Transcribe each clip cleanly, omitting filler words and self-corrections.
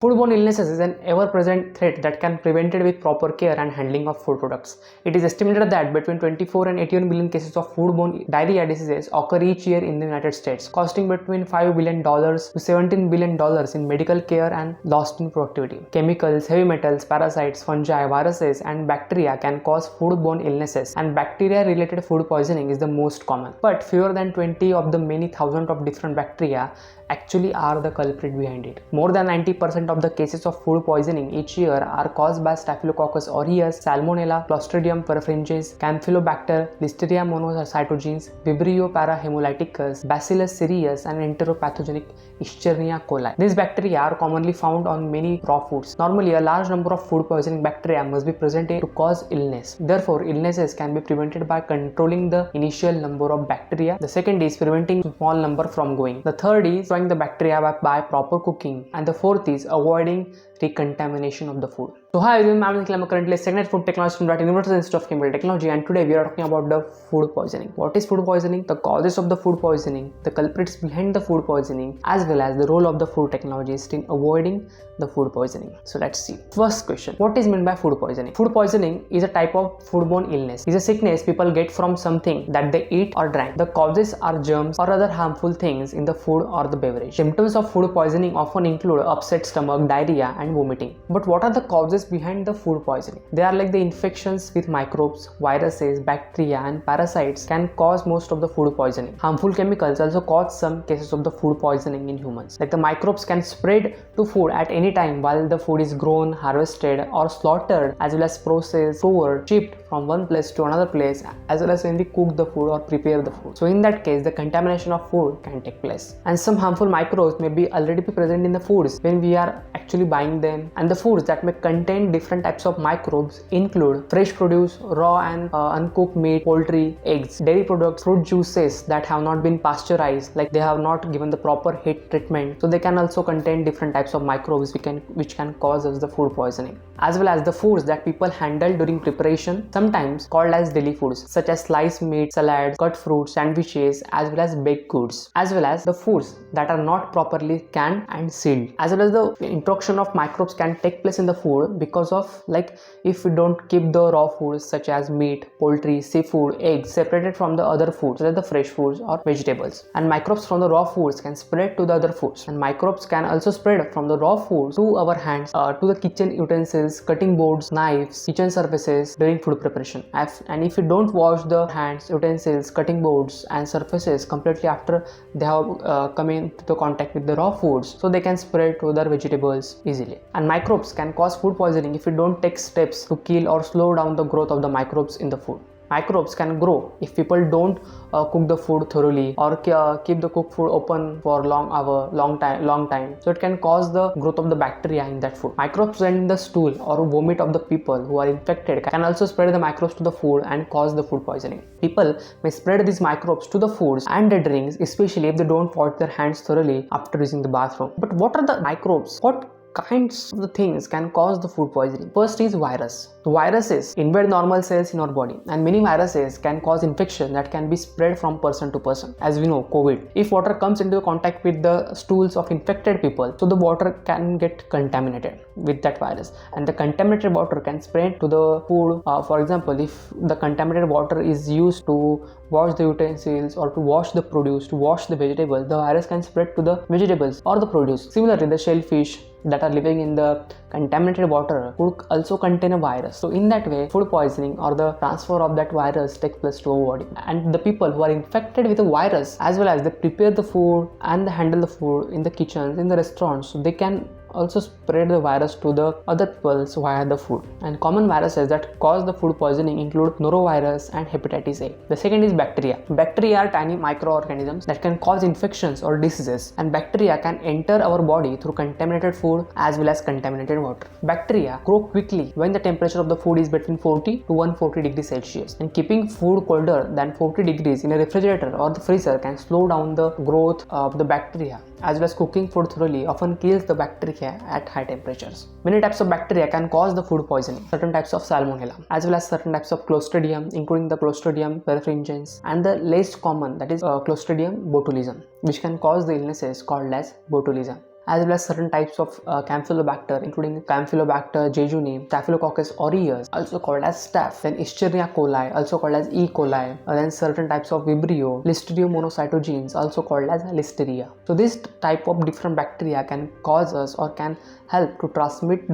Foodborne illnesses is an ever-present threat that can be prevented with proper care and handling of food products. It is estimated that between 24 and 81 million cases of foodborne diarrhea diseases occur each year in the United States, costing between $5 billion to $17 billion in medical care and lost in productivity. Chemicals, heavy metals, parasites, fungi, viruses, and bacteria can cause foodborne illnesses, and bacteria-related food poisoning is the most common. But fewer than 20 of the many thousands of different bacteria actually are the culprit behind it. More than 90% of the cases of food poisoning each year are caused by Staphylococcus aureus, Salmonella, Clostridium perfringens, Campylobacter, Listeria monocytogenes, Vibrio parahemolyticus, Bacillus cereus, and enteropathogenic Escherichia coli. These bacteria are commonly found on many raw foods. Normally, a large number of food poisoning bacteria must be present to cause illness. Therefore, illnesses can be prevented by controlling the initial number of bacteria. The second is preventing small number from going. The third is destroying the bacteria by proper cooking. And the fourth is avoiding recontamination of the food. So hi everyone, I'm currently a second food technologist from the University Institute of Chemical Technology, and today we are talking about the food poisoning. What is food poisoning? The causes of the food poisoning, the culprits behind the food poisoning, as well as the role of the food technologist in avoiding the food poisoning. So let's see. First question, what is meant by food poisoning? Food poisoning is a type of foodborne illness. It is a sickness people get from something that they eat or drank. The causes are germs or other harmful things in the food or the beverage. Symptoms of food poisoning often include upset stomach, diarrhea, and vomiting. But what are the causes behind the food poisoning? They are like the infections with microbes, viruses, bacteria, and parasites can cause most of the food poisoning. Harmful chemicals also cause some cases of the food poisoning in humans. Like the microbes can spread to food at any time while the food is grown, harvested, or slaughtered, as well as processed, stored, shipped from one place to another place, as well as when we cook the food or prepare the food. So in that case, the contamination of food can take place. And some harmful microbes may be already present in the foods when we are actually buying them. And the foods that may contain different types of microbes include fresh produce, raw and uncooked meat, poultry, eggs, dairy products, fruit juices that have not been pasteurized, like they have not given the proper heat treatment. So they can also contain different types of microbes which can cause us the food poisoning. As well as the foods that people handle during preparation, sometimes called as deli foods, such as sliced meat, salads, cut fruits, sandwiches, as well as baked goods. As well as the foods that are not properly canned and sealed. As well as the introduction of microbes can take place in the food because of, like, if we don't keep the raw foods such as meat, poultry, seafood, eggs separated from the other foods, such as the fresh foods or vegetables. And microbes from the raw foods can spread to the other foods. And microbes can also spread from the raw foods to our hands, to the kitchen utensils, cutting boards, knives, kitchen surfaces during food preparation. And if you don't wash the hands, utensils, cutting boards, and surfaces completely after they have come into contact with the raw foods, so they can spread to other vegetables easily. And microbes can cause food poisoning if you don't take steps to kill or slow down the growth of the microbes in the food. Microbes can grow if people don't cook the food thoroughly or keep the cooked food open for long time. So it can cause the growth of the bacteria in that food. Microbes in the stool or vomit of the people who are infected can also spread the microbes to the food and cause the food poisoning. People may spread these microbes to the foods and the drinks, especially if they don't wash their hands thoroughly after using the bathroom. But what are the microbes? What kinds of the things can cause the food poisoning? First is virus. So viruses invade normal cells in our body, and many viruses can cause infection that can be spread from person to person. As we know, COVID. If water comes into contact with the stools of infected people, so the water can get contaminated with that virus, and the contaminated water can spread to the food. For example, if the contaminated water is used to wash the utensils or to wash the produce, to wash the vegetables, the virus can spread to the vegetables or the produce. Similarly, the shellfish that are living in the contaminated water could also contain a virus. So in that way, food poisoning or the transfer of that virus takes place to our body. And the people who are infected with the virus, as well as they prepare the food and they handle the food in the kitchens, in the restaurants, so they can also spread the virus to the other people via the food. And common viruses that cause the food poisoning include norovirus and hepatitis A. The second is bacteria. Bacteria are tiny microorganisms that can cause infections or diseases, and bacteria can enter our body through contaminated food as well as contaminated water. Bacteria grow quickly when the temperature of the food is between 40 to 140 degrees Celsius, and keeping food colder than 40 degrees in a refrigerator or the freezer can slow down the growth of the bacteria. As well as cooking food thoroughly often kills the bacteria at high temperatures. Many types of bacteria can cause the food poisoning. Certain types of Salmonella, as well as certain types of Clostridium, including the Clostridium perfringens, and the least common, that is Clostridium botulism, which can cause the illnesses called as botulism. as well as certain types of Campylobacter, including Campylobacter jejuni, Staphylococcus aureus, also called as staph, then Escherichia coli, also called as E. coli, then certain types of Vibrio, Listeria monocytogenes, also called as Listeria. So this type of different bacteria can cause us or can help to transmit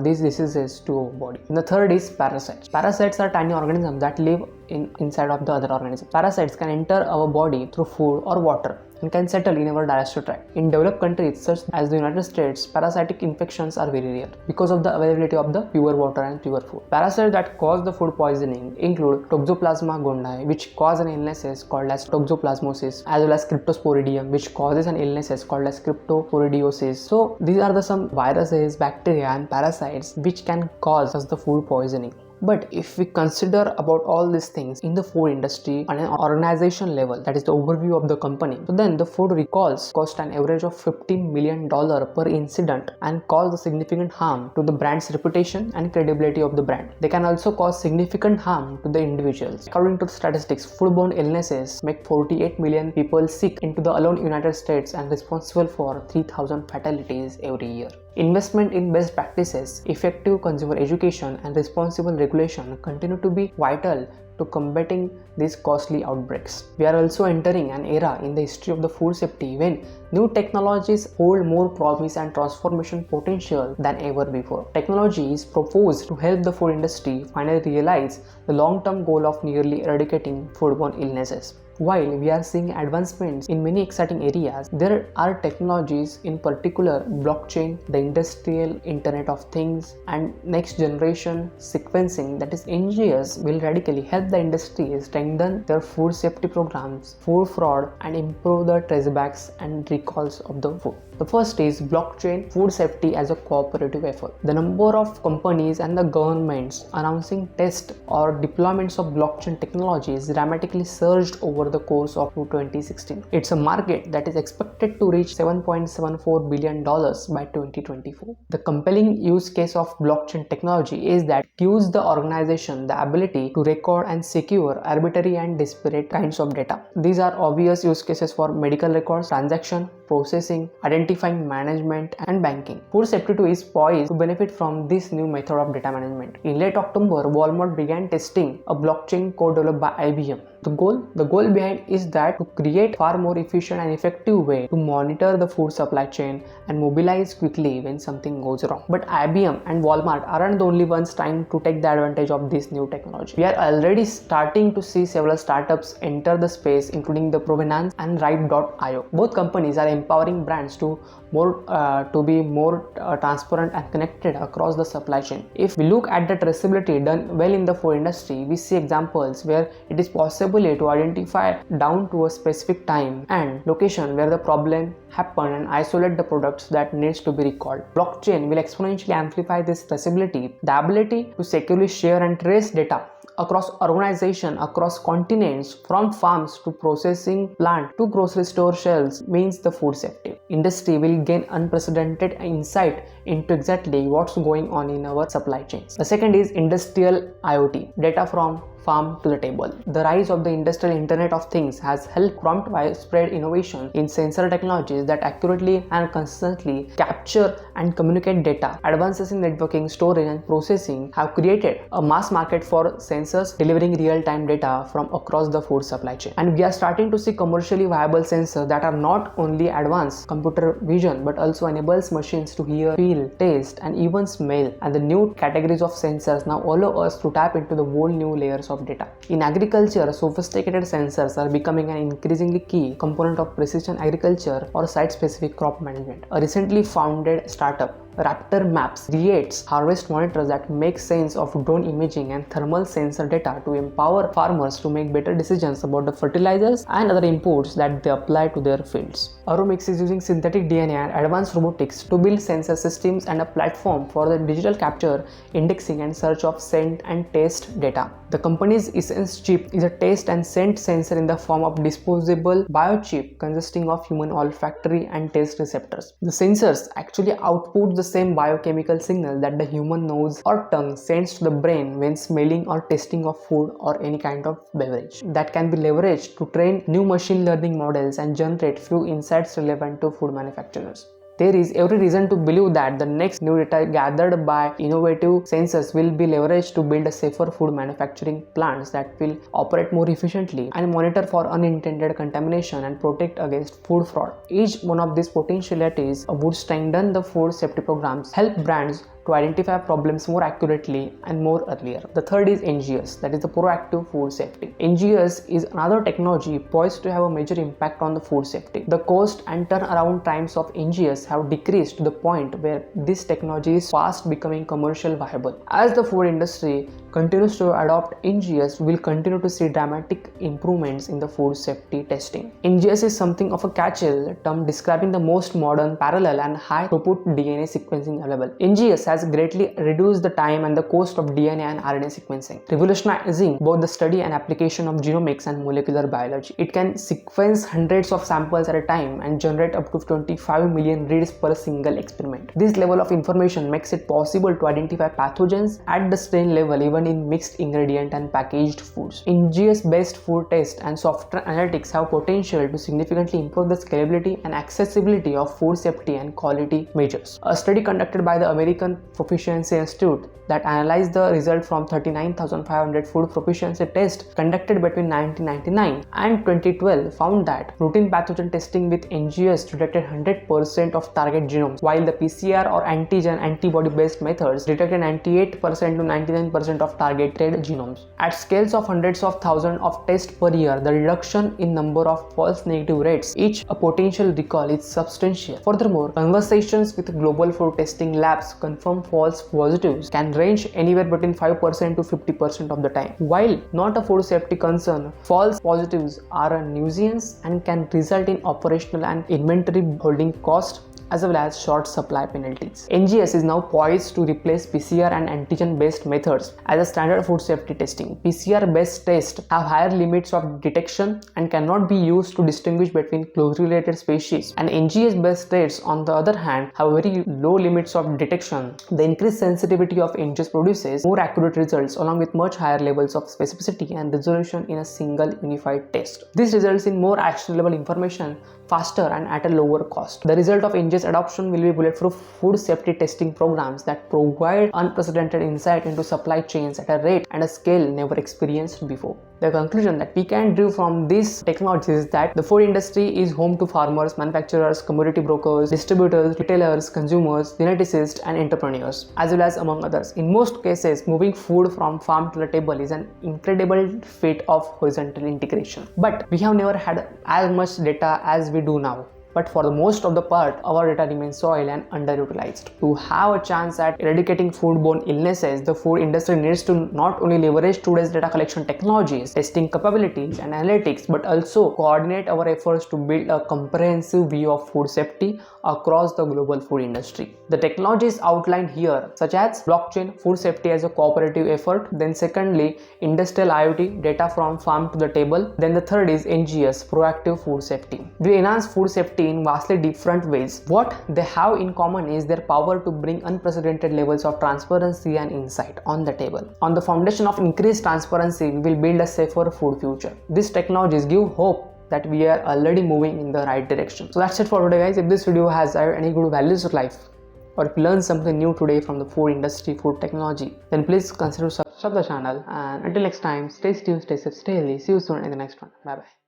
these diseases to our body. And the third is parasites. Parasites are tiny organisms that live inside of the other organism. Parasites can enter our body through food or water and can settle in our digestive tract. In developed countries such as the United States, parasitic infections are very rare because of the availability of the pure water and pure food. Parasites that cause the food poisoning include Toxoplasma gondii, which cause an illness called as toxoplasmosis, as well as Cryptosporidium, which causes an illness called as cryptosporidiosis. So these are some viruses, bacteria and parasites which can cause us the food poisoning. But if we consider about all these things in the food industry on an organization level, that is the overview of the company, so then the food recalls cost an average of $50 million per incident and cause significant harm to the brand's reputation and credibility of the brand. They can also cause significant harm to the individuals. According to the statistics, foodborne illnesses make 48 million people sick into the alone United States and responsible for 3,000 fatalities every year. Investment in best practices, effective consumer education and responsible regulation continue to be vital to combating these costly outbreaks. We are also entering an era in the history of the food safety when new technologies hold more promise and transformation potential than ever before. Technology is proposed to help the food industry finally realize the long-term goal of nearly eradicating foodborne illnesses. While we are seeing advancements in many exciting areas, there are technologies, in particular blockchain, the industrial Internet of Things, and next generation sequencing, that is NGS, will radically help the industry strengthen their food safety programs, food fraud, and improve the tracebacks and recalls of the food. The first is blockchain food safety as a cooperative effort. The number of companies and the governments announcing tests or deployments of blockchain technologies dramatically surged over the course of 2016. It's a market that is expected to reach $7.74 billion by 2024. The compelling use case of blockchain technology is that it gives the organization the ability to record and secure arbitrary and disparate kinds of data. These are obvious use cases for medical records, transaction, processing, identifying, management, and banking. Food safety too is poised to benefit from this new method of data management. In late October, Walmart began testing a blockchain code developed by IBM. The goal behind is that to create far more efficient and effective way to monitor the food supply chain and mobilize quickly when something goes wrong. But IBM and Walmart aren't the only ones trying to take the advantage of this new technology. We are already starting to see several startups enter the space, including the Provenance and Ripe.io. Both companies are empowering brands to be more transparent and connected across the supply chain. If we look at the traceability done well in the food industry, we see examples where it is possible to identify down to a specific time and location where the problem happened and isolate the products that needs to be recalled. Blockchain will exponentially amplify this traceability. The ability to securely share and trace data across organizations, across continents, from farms to processing plant to grocery store shelves means the food safety industry will gain unprecedented insight into exactly what's going on in our supply chains. The second is industrial IoT, data from farm to the table. The rise of the industrial Internet of Things has helped prompt widespread innovation in sensor technologies that accurately and consistently capture and communicate data. Advances in networking, storage, and processing have created a mass market for sensors delivering real-time data from across the food supply chain. And we are starting to see commercially viable sensors that are not only advanced computer vision but also enables machines to hear, feel, taste, and even smell. And the new categories of sensors now allow us to tap into the whole new layers of data. In agriculture, sophisticated sensors are becoming an increasingly key component of precision agriculture or site-specific crop management. A recently founded startup, Raptor Maps, creates harvest monitors that make sense of drone imaging and thermal sensor data to empower farmers to make better decisions about the fertilizers and other inputs that they apply to their fields. Aromix is using synthetic DNA and advanced robotics to build sensor systems and a platform for the digital capture, indexing, and search of scent and taste data. The company's Essence chip is a taste and scent sensor in the form of disposable biochip consisting of human olfactory and taste receptors. The sensors actually output the same biochemical signal that the human nose or tongue sends to the brain when smelling or tasting of food or any kind of beverage. That can be leveraged to train new machine learning models and generate few insights relevant to food manufacturers. There is every reason to believe that the next new data gathered by innovative sensors will be leveraged to build a safer food manufacturing plants that will operate more efficiently and monitor for unintended contamination and protect against food fraud. Each one of these potentialities would strengthen the food safety programs, help brands to identify problems more accurately and more earlier. The third is NGS, that is the proactive food safety. NGS is another technology poised to have a major impact on the food safety. The cost and turnaround times of NGS have decreased to the point where this technology is fast becoming commercial viable. As the food industry continues to adopt NGS, we will continue to see dramatic improvements in the food safety testing. NGS is something of a catch-all term describing the most modern, parallel and high throughput DNA sequencing available. NGS has greatly reduced the time and the cost of DNA and RNA sequencing, revolutionizing both the study and application of genomics and molecular biology. It can sequence hundreds of samples at a time and generate up to 25 million reads per single experiment. This level of information makes it possible to identify pathogens at the strain level even in mixed ingredient and packaged foods. NGS-based food tests and software analytics have potential to significantly improve the scalability and accessibility of food safety and quality measures. A study conducted by the American Proficiency Institute that analyzed the result from 39,500 food proficiency tests conducted between 1999 and 2012 found that routine pathogen testing with NGS detected 100% of target genomes, while the PCR or antigen antibody based methods detected 98% to 99% of targeted genomes. At scales of hundreds of thousands of tests per year, the reduction in number of false negative rates, each a potential recall, is substantial. Furthermore, conversations with global food testing labs confirm false positives can range anywhere between 5% to 50% of the time. While not a food safety concern, false positives are a nuisance and can result in operational and inventory holding costs as well as short supply penalties. NGS is now poised to replace PCR and antigen based methods as a standard food safety testing. PCR based tests have higher limits of detection and cannot be used to distinguish between closely related species, and NGS based tests on the other hand have very low limits of detection. The increased sensitivity of NGS produces more accurate results along with much higher levels of specificity and resolution in a single unified test. This results in more actionable information faster and at a lower cost. The result of NGS adoption will be bulletproof food safety testing programs that provide unprecedented insight into supply chains at a rate and a scale never experienced before. The conclusion that we can draw from this technology is that the food industry is home to farmers, manufacturers, commodity brokers, distributors, retailers, consumers, geneticists, and entrepreneurs, as well as among others. In most cases, moving food from farm to the table is an incredible feat of horizontal integration. But we have never had as much data as we do now. But for the most of the part, our data remains soiled and underutilized. To have a chance at eradicating foodborne illnesses, the food industry needs to not only leverage today's data collection technologies, testing capabilities, and analytics, but also coordinate our efforts to build a comprehensive view of food safety across the global food industry. The technologies outlined here, such as blockchain, food safety as a cooperative effort, then secondly, industrial IoT, data from farm to the table, then the third is NGS, proactive food safety, will enhance food safety in vastly different ways. What they have in common is their power to bring unprecedented levels of transparency and insight on the table. On the foundation of increased transparency, we will build a safer food future. These technologies give hope that we are already moving in the right direction. So that's it for today, guys. If this video has added any good values to life, or if you learned something new today from the food industry, food technology, then please consider subscribe the channel. And until next time, stay tuned, stay safe, stay healthy. See you soon in the next one. Bye bye.